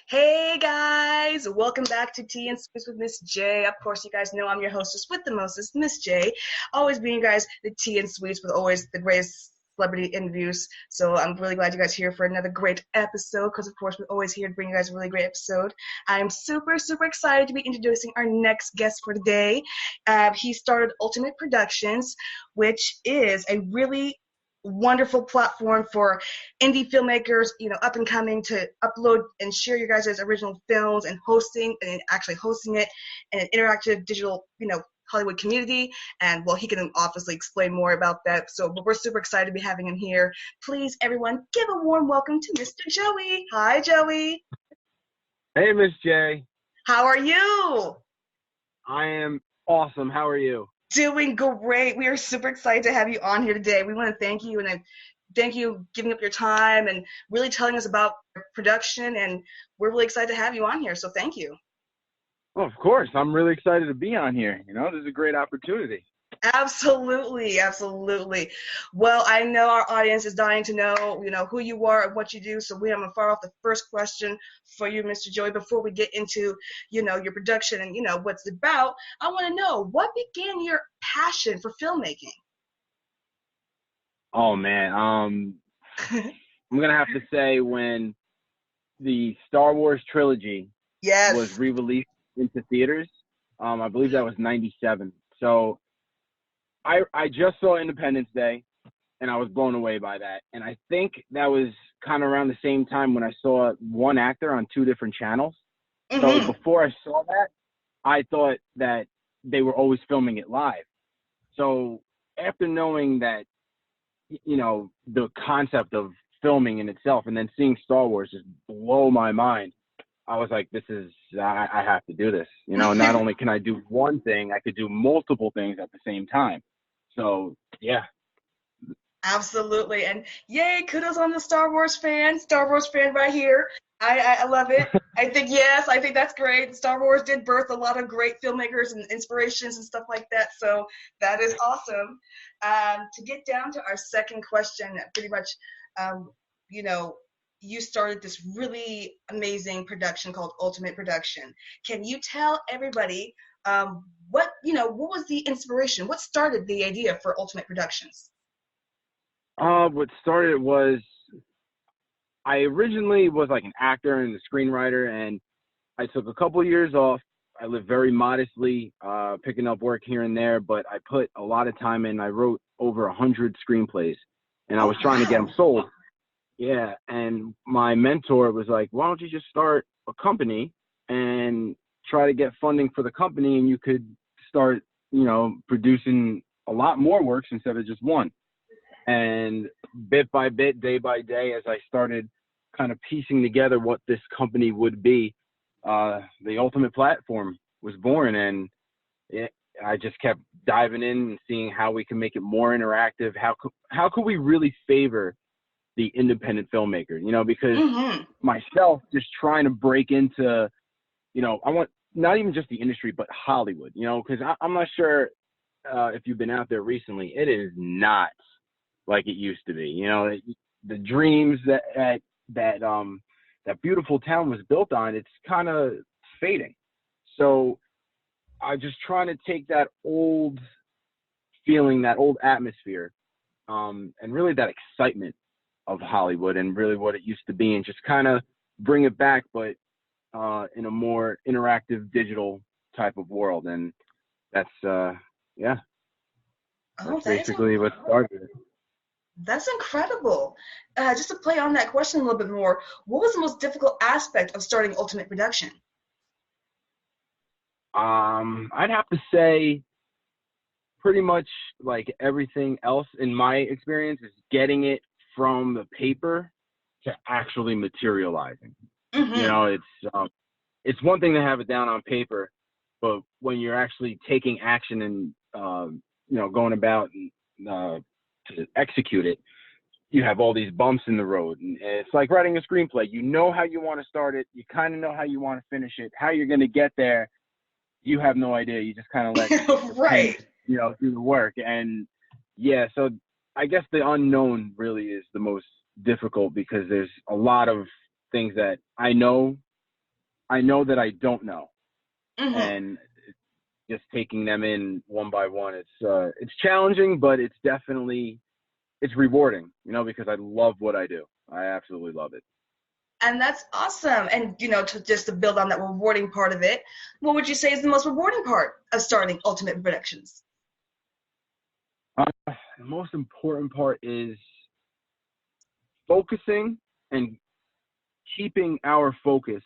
Hey guys, welcome back to Tea and Sweets with Miss J. Of course, you guys know I'm your hostess with the mostest, Miss J. Always bringing you guys the tea and sweets with always the greatest celebrity interviews. So I'm really glad you guys are here for another great episode because, of course, we're always here to bring you guys a really great episode. I'm super, super excited to be introducing our next guest for today. He started Ultimate Productions, which is a really wonderful platform for indie filmmakers, up and coming to upload and share your guys' original films and actually hosting it in an interactive digital, Hollywood community. And well, he can obviously explain more about that. But we're super excited to be having him here. Please, everyone, give a warm welcome to Mr. Joey. Hi, Joey. Hey, Miss J. How are you? I am awesome. How are you? Doing great. We are super excited to have you on here today. We want to thank you, and I thank you giving up your time and really telling us about production, and we're really excited to have you on here, so thank you. Well, of course. I'm really excited to be on here. This is a great opportunity. Absolutely, absolutely. Well, I know our audience is dying to know, who you are and what you do, so I'm going to fire off the first question for you, Mr. Joey, before we get into, your production and, what it's about. I want to know, what began your passion for filmmaking? Oh, man. I'm going to have to say when the Star Wars trilogy Yes. was re-released into theaters, I believe that was 97. So I just saw Independence Day, and I was blown away by that. And I think that was kind of around the same time when I saw one actor on two different channels. Mm-hmm. So before I saw that, I thought that they were always filming it live. So after knowing that, the concept of filming in itself, and then seeing Star Wars just blow my mind, I was like, I have to do this. Not only can I do one thing, I could do multiple things at the same time. So, yeah. Absolutely. And yay, kudos on the Star Wars fan right here. I love it. I think that's great. Star Wars did birth a lot of great filmmakers and inspirations and stuff like that. So that is awesome. To get down to our second question, pretty much, you started this really amazing production called Ultimate Production. Can you tell everybody what was the inspiration? What started the idea for Ultimate Productions? What started was I originally was like an actor and a screenwriter, and I took a couple of years off. I lived very modestly, picking up work here and there, but I put a lot of time in. I wrote over 100 screenplays, and I was trying to get them sold. Yeah, and my mentor was like, why don't you just start a company and try to get funding for the company, and you could start, producing a lot more works instead of just one. And bit by bit, day by day, as I started kind of piecing together what this company would be, the Ultimate Platform was born. And I just kept diving in and seeing how we can make it more interactive. How could we really favor the independent filmmaker, because myself just trying to break into, I want not even just the industry, but Hollywood, because I'm not sure if you've been out there recently. It is not like it used to be. The dreams that beautiful town was built on, it's kind of fading. So I'm just trying to take that old feeling, that old atmosphere, and really that excitement of Hollywood and really what it used to be, and just kind of bring it back, but in a more interactive digital type of world. And that's that's basically what started it. That's incredible. Just to play on that question a little bit more, what was the most difficult aspect of starting Ultimate Production? I'd have to say pretty much like everything else in my experience is getting it from the paper to actually materializing. Mm-hmm. It's one thing to have it down on paper, but when you're actually taking action and going about to execute it, you have all these bumps in the road. And it's like writing a screenplay. You know how you want to start it. You kind of know how you want to finish it. How you're going to get there, you have no idea. You just kind of let right. pen, do the work. And yeah, so I guess the unknown really is the most difficult, because there's a lot of things that I know I know that I don't know, Mm-hmm. and just taking them in one by one, it's challenging, but it's rewarding, because I love what I do. I absolutely love it. And that's awesome. And to build on that rewarding part of it, what would you say is the most rewarding part of starting Ultimate Productions? The most important part is focusing and keeping our focus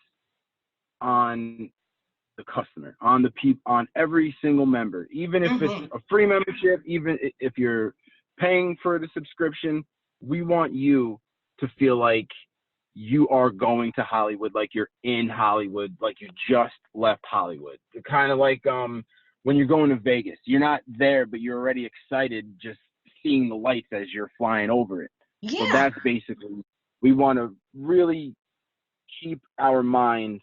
on the customer, on the people, on every single member, even if it's Mm-hmm. a free membership, even if you're paying for the subscription. We want you to feel like you are going to Hollywood, like you're in Hollywood, like you just left Hollywood. Kind of like when you're going to Vegas, you're not there, but you're already excited just seeing the lights as you're flying over it. So Yeah. that's basically, we want to really keep our minds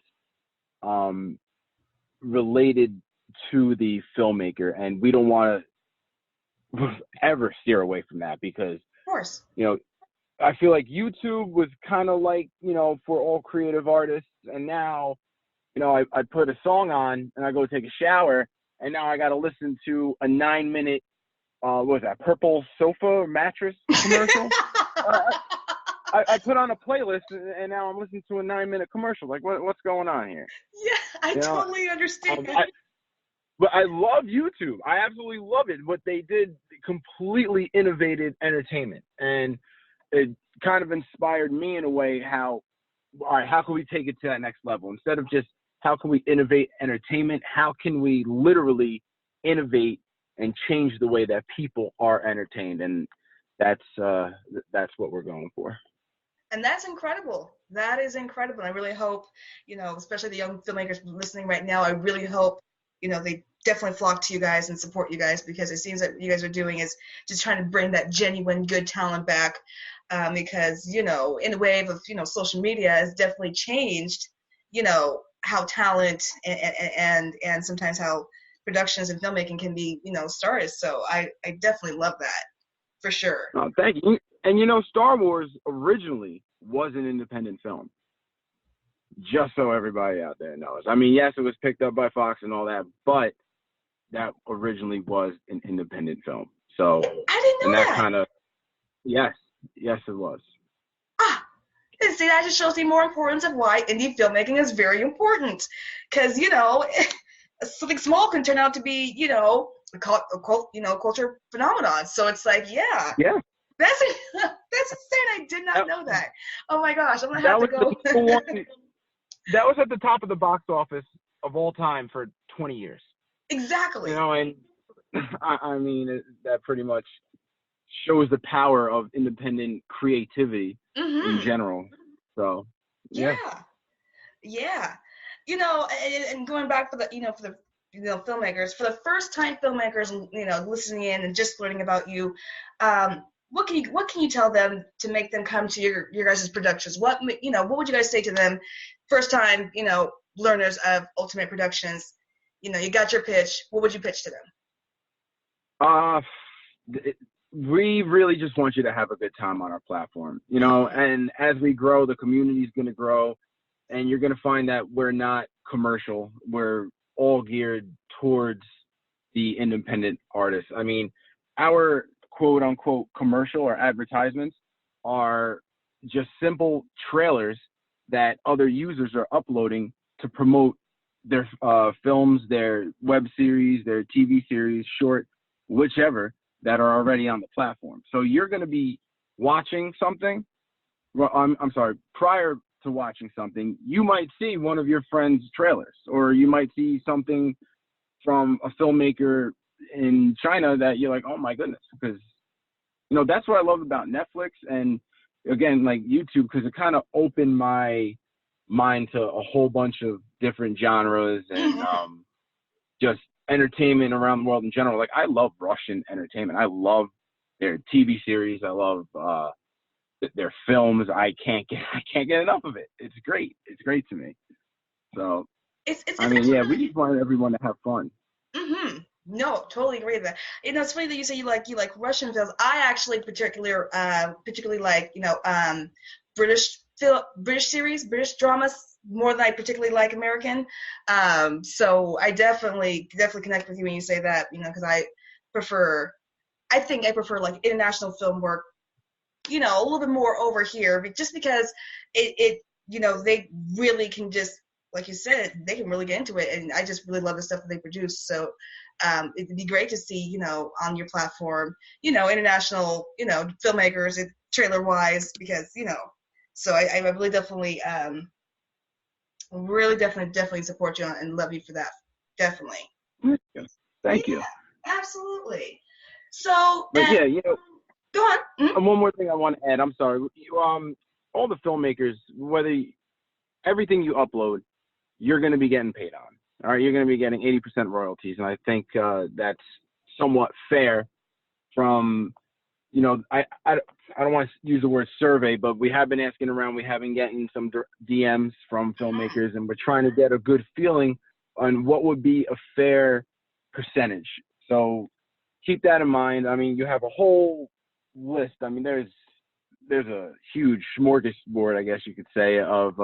um, related to the filmmaker, and we don't want to ever steer away from that, because Of course. you know I feel like YouTube was kind of like, for all creative artists, and now I put a song on and I go take a shower, and now I got to listen to a 9 minute what was that, purple sofa mattress commercial. uh, I put on a playlist, and now I'm listening to a 9 minute commercial. Like, what's going on here? Yeah, I you know totally understand. um, I, But I love YouTube. I absolutely love it. What they did completely innovated entertainment, and it kind of inspired me in a way. All right, how can we take it to that next level? Instead of just how can we innovate entertainment, how can we literally innovate and change the way that people are entertained? And that's what we're going for. And that's incredible. That is incredible. I really hope, especially the young filmmakers listening right now, I really hope, they definitely flock to you guys and support you guys, because it seems that what you guys are doing is just trying to bring that genuine good talent back. Because, in the wave of, social media has definitely changed, how talent and sometimes how productions and filmmaking can be, started. So I definitely love that for sure. Thank you. And Star Wars originally was an independent film. Just so everybody out there knows. I mean, yes, it was picked up by Fox and all that, but that originally was an independent film. So, I didn't and know that that. kind of, yes, yes, it was. Ah, and see, that just shows the more importance of why indie filmmaking is very important. Because, something small can turn out to be, a culture phenomenon. So it's like, yeah, Yeah, that's that's insane. I did not that, know that. Oh my gosh, I'm gonna have that to was the go. number one. That was at the top of the box office of all time for 20 years. Exactly. And I mean, that pretty much shows the power of independent creativity in Mm-hmm. general. So, yeah. Yeah. Yeah. And going back for the filmmakers, for the first time filmmakers, listening in and just learning about you, what can you tell them to make them come to your guys' productions? What would you guys say to them, first time, learners of Ultimate Productions? You got your pitch. What would you pitch to them? Uh, we really just want you to have a good time on our platform, Mm-hmm. and as we grow, the community is going to grow, and you're going to find that we're not commercial. We're all geared towards the independent artists. I mean, our quote unquote commercial or advertisements are just simple trailers that other users are uploading to promote their films, their web series, their TV series, short, whichever, that are already on the platform. So you're going to be watching something. Well, I'm sorry. Prior to watching something, you might see one of your friends' trailers, or you might see something from a filmmaker in China that you're like, oh my goodness, because that's what I love about Netflix and again like YouTube, because it kind of opened my mind to a whole bunch of different genres and Mm-hmm. just entertainment around the world in general. Like I love Russian entertainment. I love their TV series. I love their films. I can't get enough of it. It's great. It's great to me. So It's I mean, actually yeah, we really. just want everyone to have fun. Mm-hmm. No, totally agree with that. It's funny that you say you like Russian films. I actually particularly like British British series, British dramas more than I particularly like American. So I definitely connect with you when you say that, because I think I prefer like international film work, a little bit more over here, just because they really can just, like you said, they can really get into it, and I just really love the stuff that they produce. So it'd be great to see, on your platform, international, filmmakers, trailer-wise, because, so I really definitely support you and love you for that. Definitely. Thank you. Absolutely. So, but yeah, go on. Mm-hmm. One more thing I want to add. I'm sorry. All the filmmakers, everything you upload, you're going to be getting paid on. All right, you're going to be getting 80% royalties, and I think that's somewhat fair. From, I don't want to use the word survey, but we have been asking around. We have been getting some DMs from filmmakers, and we're trying to get a good feeling on what would be a fair percentage. So keep that in mind. I mean, you have a whole list. I mean, there's a huge smorgasbord, I guess you could say, of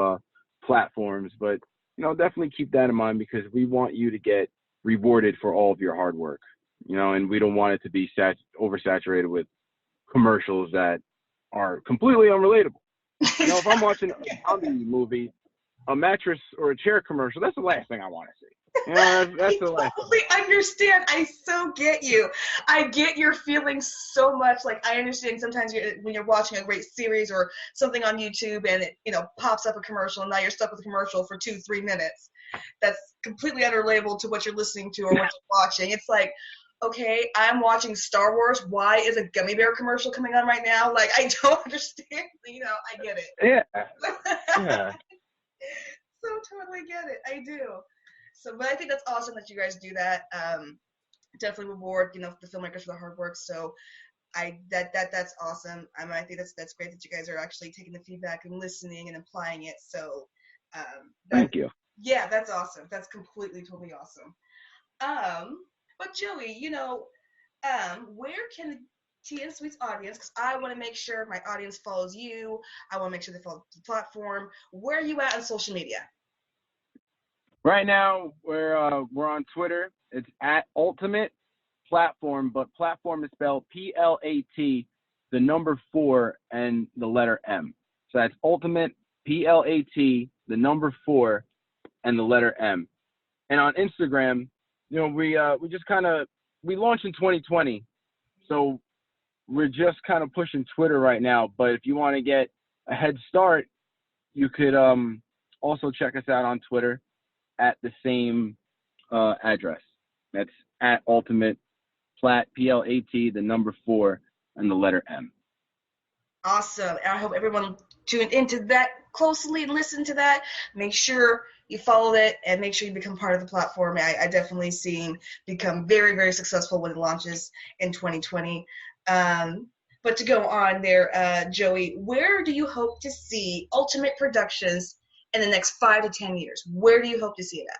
platforms, but definitely keep that in mind, because we want you to get rewarded for all of your hard work, and we don't want it to be oversaturated with commercials that are completely unrelatable. If I'm watching a comedy movie, a mattress or a chair commercial, that's the last thing I want to see. That's the last. I totally understand. I so get you. I get your feelings so much. Like, I understand sometimes when you're watching a great series or something on YouTube and it, pops up a commercial, and now you're stuck with a commercial for 2-3 minutes. That's completely unrelatable to what you're listening to or what you're watching. It's like, okay, I'm watching Star Wars. Why is a gummy bear commercial coming on right now? Like, I don't understand. I get it. Yeah. Yeah. So totally get it. I do. So, but I think that's awesome that you guys do that. Definitely reward, the filmmakers for the hard work. So, that's awesome. I think that's great that you guys are actually taking the feedback and listening and applying it. So, thank you. Yeah, that's awesome. That's totally awesome. But Joey, where can Tea and Sweet's audience, because I want to make sure my audience follows you. I want to make sure they follow the platform. Where are you at on social media? Right now, we're on Twitter. It's at Ultimate Platform, but platform is spelled PLAT, the number 4, and the letter M. So that's Ultimate PLAT, the number 4, and the letter M. And on Instagram, we launched in 2020, so we're just kind of pushing Twitter right now. But if you want to get a head start, you could also check us out on Twitter at the same address. That's at Ultimate Plat, PLAT, the number 4, and the letter M. Awesome. And I hope everyone tuned into that closely and listened to that. Make sure you follow it and make sure you become part of the platform. I definitely seen become very, very successful when it launches in 2020. But to go on there, Joey, where do you hope to see Ultimate Productions in the next 5 to 10 years? Where do you hope to see it at?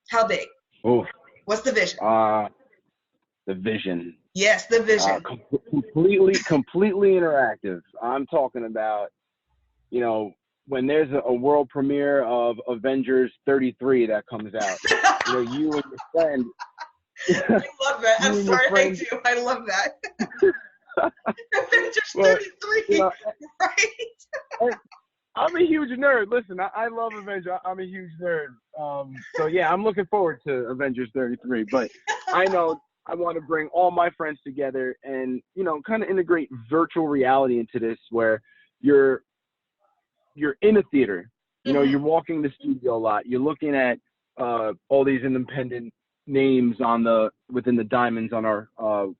How big? Oh. What's the vision? The vision. Yes, the vision. Completely interactive. I'm talking about, when there's a world premiere of Avengers 33 that comes out, you and your friend. I love that. I'm sorry, I do. I love that. Avengers 33, right? I'm a huge nerd. Listen, I love Avengers. I'm a huge nerd. So yeah, I'm looking forward to Avengers 33. But I know I want to bring all my friends together and, kind of integrate virtual reality into this, where you're in a theater. You're walking the studio a lot. You're looking at all these independent names within the diamonds on our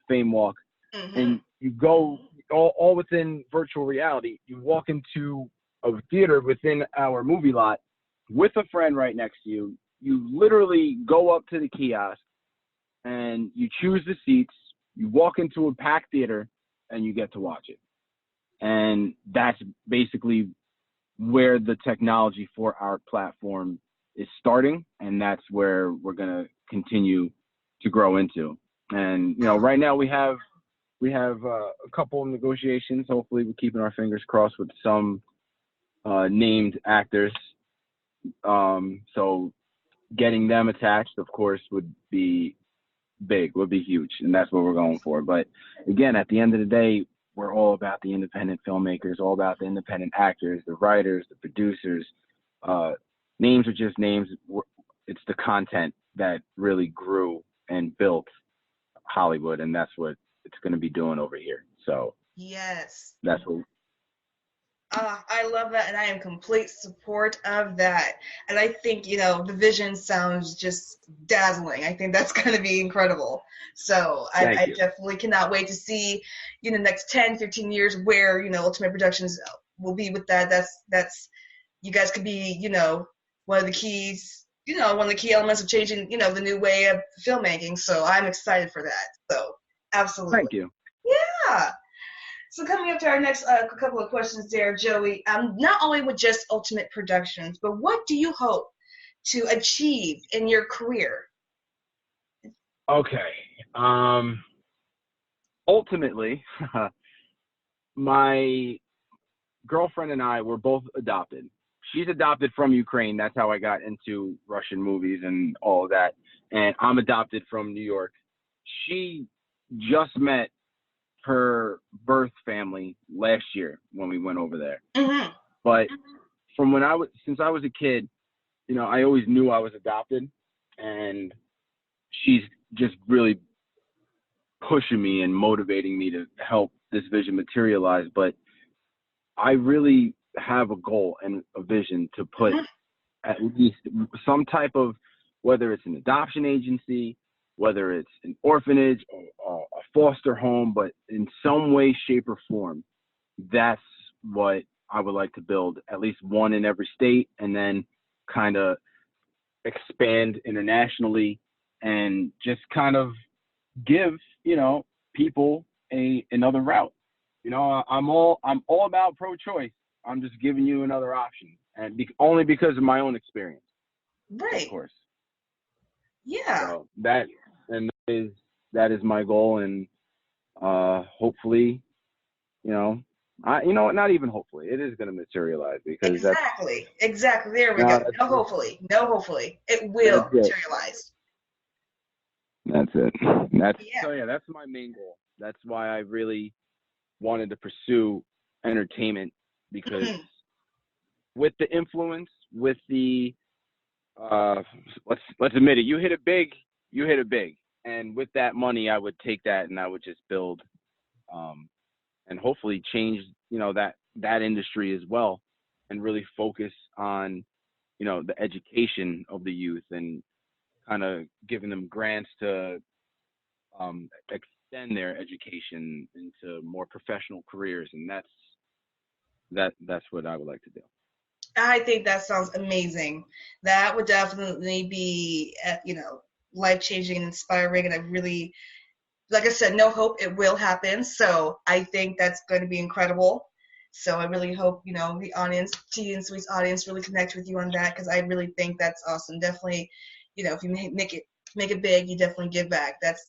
fame walk, and you go all within virtual reality. You walk into a theater within our movie lot with a friend right next to you. You literally go up to the kiosk and you choose the seats. You walk into a packed theater and you get to watch it. And that's basically where the technology for our platform is starting, and that's where we're going to continue to grow into. And right now we have a couple of negotiations. Hopefully we're keeping our fingers crossed with some named actors. So getting them attached, of course, would be big, would be huge, and that's what we're going for. But again, at the end of the day, we're all about the independent filmmakers, all about the independent actors, the writers, the producers. Names are just names. It's the content that really grew and built Hollywood, and that's what it's going to be doing over here. So Yes. that's what. I love that, and I am complete support of that. And I think, the vision sounds just dazzling. I think that's going to be incredible. So Thank I you. definitely cannot wait to see, the next 10, 15 years where, Ultimate Productions will be with that. That's you guys could be, one of the keys, one of the key elements of changing, the new way of filmmaking. So I'm excited for that. So absolutely. Thank you. Yeah. So coming up to our next couple of questions there, Joey, not only with just Ultimate Productions, but what do you hope to achieve in your career? Okay. Ultimately, my girlfriend and I were both adopted. She's adopted from Ukraine. That's how I got into Russian movies and all of that. And I'm adopted from New York. She just met her birth family last year when we went over there. Mm-hmm. But from since I was a kid, I always knew I was adopted, and she's just really pushing me and motivating me to help this vision materialize. But I really have a goal and a vision to put at least some type of, whether it's an adoption agency, whether it's an orphanage or a foster home, but in some way, shape, or form, that's what I would like to build, at least one in every state, and then kind of expand internationally and just kind of give, people another route. I'm all about pro-choice. I'm just giving you another option, and only because of my own experience, Right. of course. Yeah. So that is my goal, and hopefully, not even hopefully, it is going to materialize, because Exactly. There we go. No, hopefully. It will materialize. That's it. Yeah. So yeah, that's my main goal. That's why I really wanted to pursue entertainment, because with the influence, with the let's admit it, you hit it big, and with that money, I would take that and I would just build, and hopefully change, that industry as well, and really focus on, the education of the youth, and kind of giving them grants to extend their education into more professional careers, and that's what I would like to do. I think that sounds amazing. That would definitely be, life-changing and inspiring. And I really, like I said, no hope, it will happen. So I think that's going to be incredible. So I really hope, the audience, Tea and Sweet's audience, really connect with you on that, because I really think that's awesome. Definitely, if you make it big, you definitely give back. That's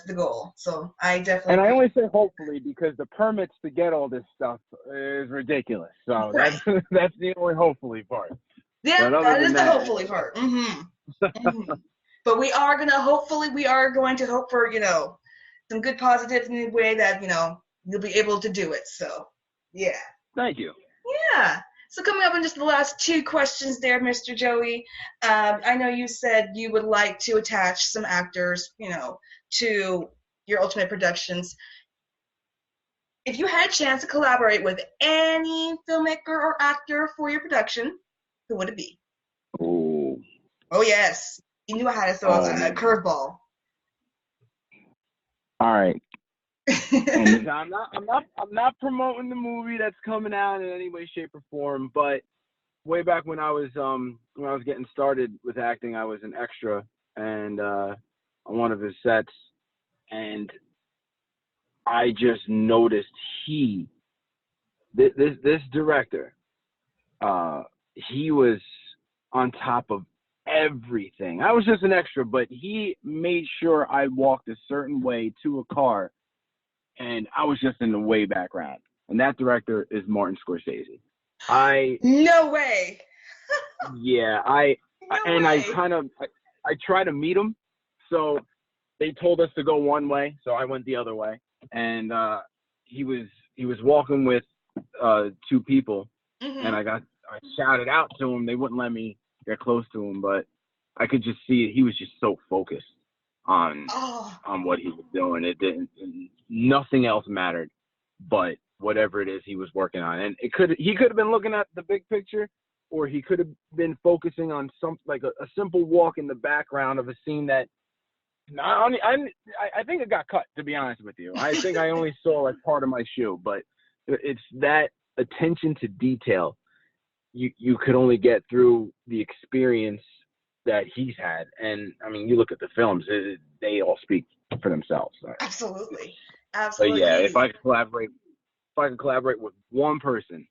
the goal. So I definitely. And I only say hopefully because the permits to get all this stuff is ridiculous. So right. that's the only hopefully part. Yeah, that is the hopefully part. Mm-hmm. Mm-hmm. But we are going to hope for, some good positives in the way that, you'll be able to do it. So, yeah. Thank you. Yeah. So coming up on just the last two questions there, Mr. Joey. I know you said you would like to attach some actors, to your Ultimate Productions. If you had a chance to collaborate with any filmmaker or actor for your production, who would it be? Oh yes, you knew how to throw a curveball. All right. And I'm not promoting the movie that's coming out in any way, shape, or form. But way back when I was getting started with acting, I was an extra and on one of his sets, and I just noticed this director, he was on top of everything. I was just an extra, but he made sure I walked a certain way to a car, and I was just in the way background. And that director is Martin Scorsese. I No way. yeah, No and I way. kind of I try to meet him. So they told us to go one way, so I went the other way, and he was he was walking with two people, and Mm-hmm. I shouted out to him. They wouldn't let me get close to him, but I could just see he was just so focused on Oh, what he was doing. It didn't nothing else mattered but whatever it is he was working on. And he could have been looking at the big picture, or he could have been focusing on some like a simple walk in the background of a scene that I think it got cut, to be honest with you. I think I only saw like part of my shoe, but it's that attention to detail you could only get through the experience that he's had. And I mean, you look at the films; they all speak for themselves. absolutely. But Absolutely. yeah, if I could collaborate with one person,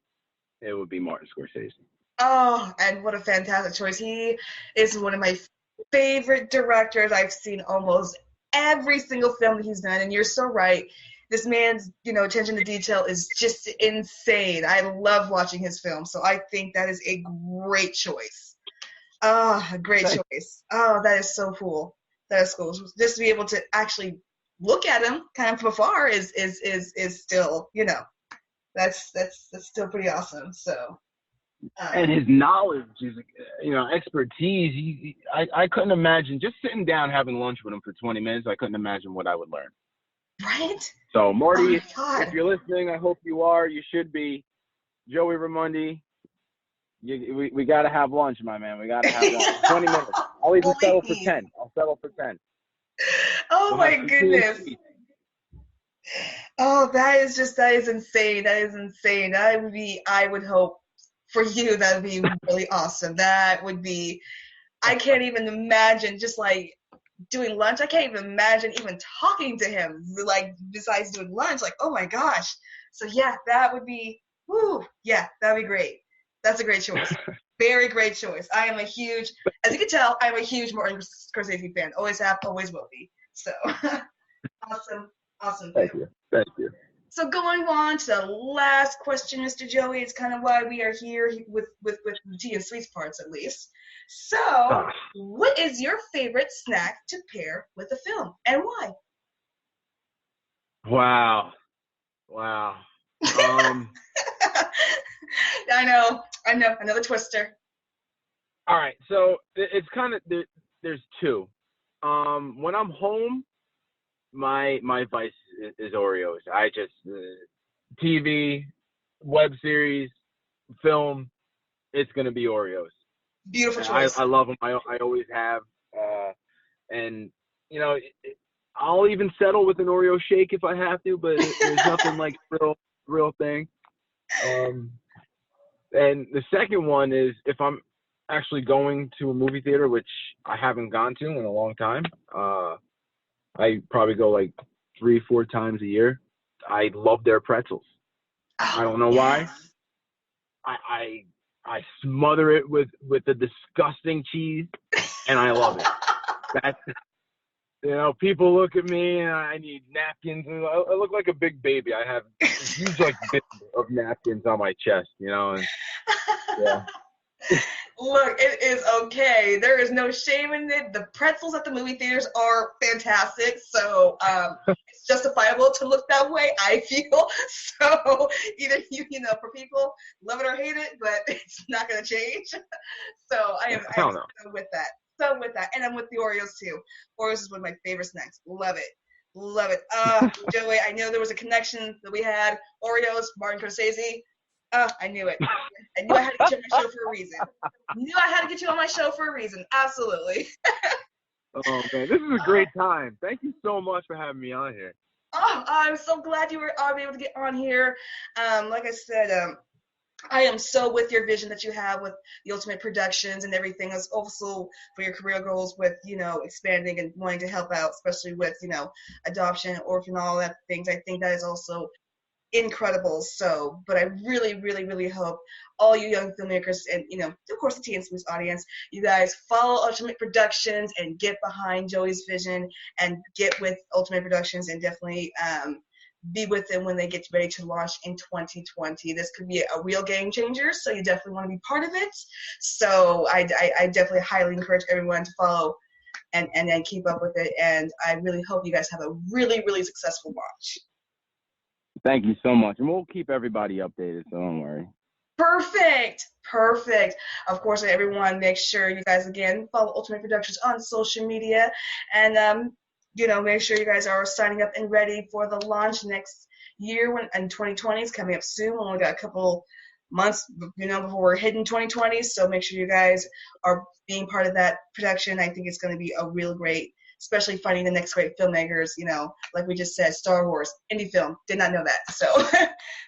it would be Martin Scorsese. Oh, and what a fantastic choice. He is one of my favorite directors. I've seen almost every single film that he's done, and you're so right. This man's, attention to detail is just insane. I love watching his films, so I think that is a great choice. Oh, a great Thanks. choice. Oh, that is so cool. That is cool. Just to be able to actually look at him kind of from afar is still, that's still pretty awesome. So, And um, his knowledge, his expertise. I couldn't imagine just sitting down having lunch with him for 20 minutes. I couldn't imagine what I would learn. right? So Oh my Marty, if God. you're listening, I hope you are. You should be. Joey Ramundi, we got to have lunch, my man. We got to have lunch. 20 minutes. I'll even settle for Please. 10. I'll settle for 10. Oh We'll have my some tea and goodness. sweets. Oh, that is insane. That is insane. I would hope for you that would be really awesome. That would be, I can't even imagine just like doing lunch. I can't even imagine even talking to him, like besides doing lunch. Like, oh my gosh. So yeah, that would be, whoo, yeah, that'd be great. That's a great choice. Very great choice. I am a huge, as you can tell, I'm a huge Martin Scorsese fan. Always have, always will be. So awesome, awesome Thank pick. you. Thank you. So going on to the last question, Mr. Joey, it's kind of why we are here with the tea and sweets parts at least. So, Ah, what is your favorite snack to pair with a film, and why? wow. Wow. Um. I know, another twister. All right. So it's kind of there's two. When I'm home, my vice is Oreos. I just TV, web series, film. It's gonna be Oreos. Beautiful I choice. love them. I always have. And you know, I'll even settle with an Oreo shake if I have to, but there's nothing like real thing. Um, and the second one is if I'm actually going to a movie theater, which I haven't gone to in a long time. I probably go like 3-4 times a year. I love their pretzels. I Oh don't know why. yes. I I smother it with the disgusting cheese, and I love it. That's people look at me and I need napkins. And I look like a big baby. I have huge like bits of napkins on my chest. And yeah. Look, it is okay. There is no shame in it. The pretzels at the movie theaters are fantastic, so it's justifiable to look that way. I feel so. Either for people love it or hate it, but it's not going to change. So I I am don't know. so with that. So with that, and I'm with the Oreos too. Oreos is one of my favorite snacks. Love it, love it. Joey, I know there was a connection that we had. Oreos, Martin Scorsese. I knew it. I knew I had to get you on my show for a reason. Knew I had to get you on my show for a reason. Absolutely. Oh man, this is a great time. Thank you so much for having me on here. Oh, I'm so glad you were able to get on here. Like I said, I am so with your vision that you have with the Ultimate Productions and everything. As also for your career goals with expanding and wanting to help out, especially with adoption, orphan, all that things. I think that is also incredible. So, but I really, really, really hope all you young filmmakers and, of course, the Teen Smooth audience, you guys follow Ultimate Productions and get behind Joey's vision and get with Ultimate Productions and definitely be with them when they get ready to launch in 2020. This could be a real game changer, so you definitely want to be part of it. So I definitely highly encourage everyone to follow and then keep up with it. And I really hope you guys have a really, really successful launch. Thank you so much. And we'll keep everybody updated, so don't worry. Perfect. Perfect. Of course, everyone, make sure you guys, again, follow Ultimate Productions on social media. And, make sure you guys are signing up and ready for the launch next year and 2020 is coming up soon. We only got a couple months, before we're hitting 2020. So make sure you guys are being part of that production. I think it's going to be a real great, especially finding the next great filmmakers, like we just said, Star Wars, indie film. Did not know that. So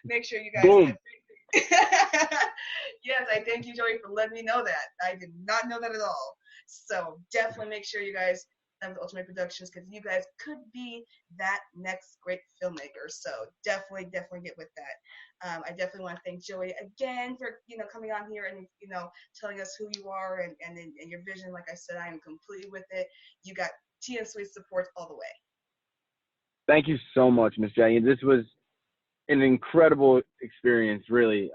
make sure you guys. Boom. Yes, I thank you, Joey, for letting me know that. I did not know that at all. So definitely make sure you guys have the Ultimate Productions, because you guys could be that next great filmmaker. So definitely get with that. I definitely want to thank Joey again for coming on here and telling us who you are and your vision. Like I said, I am completely with it. You got T and Sweet support all the way. Thank you so much, Miss J. This was an incredible experience, really.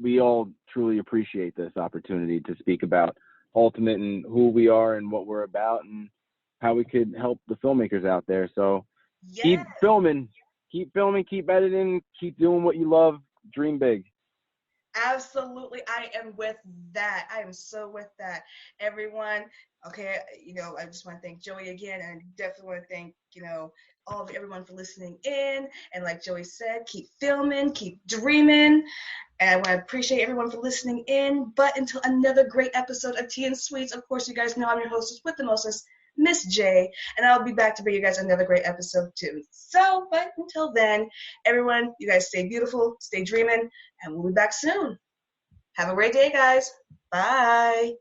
We all truly appreciate this opportunity to speak about Ultimate and who we are and what we're about and how we could help the filmmakers out there. So keep filming, keep editing, keep doing what you love, dream big. Absolutely, I am with that. I am so with that. Everyone, okay, I just want to thank Joey again, and definitely want to thank, everyone for listening in. And like Joey said, keep filming, keep dreaming. And I want to appreciate everyone for listening in. But until another great episode of Tea and Sweets, of course, you guys know I'm your hostess with the mostest, Miss J, and I'll be back to bring you guys another great episode too. So, but until then, everyone, you guys stay beautiful, stay dreaming, and we'll be back soon. Have a great day, guys. Bye.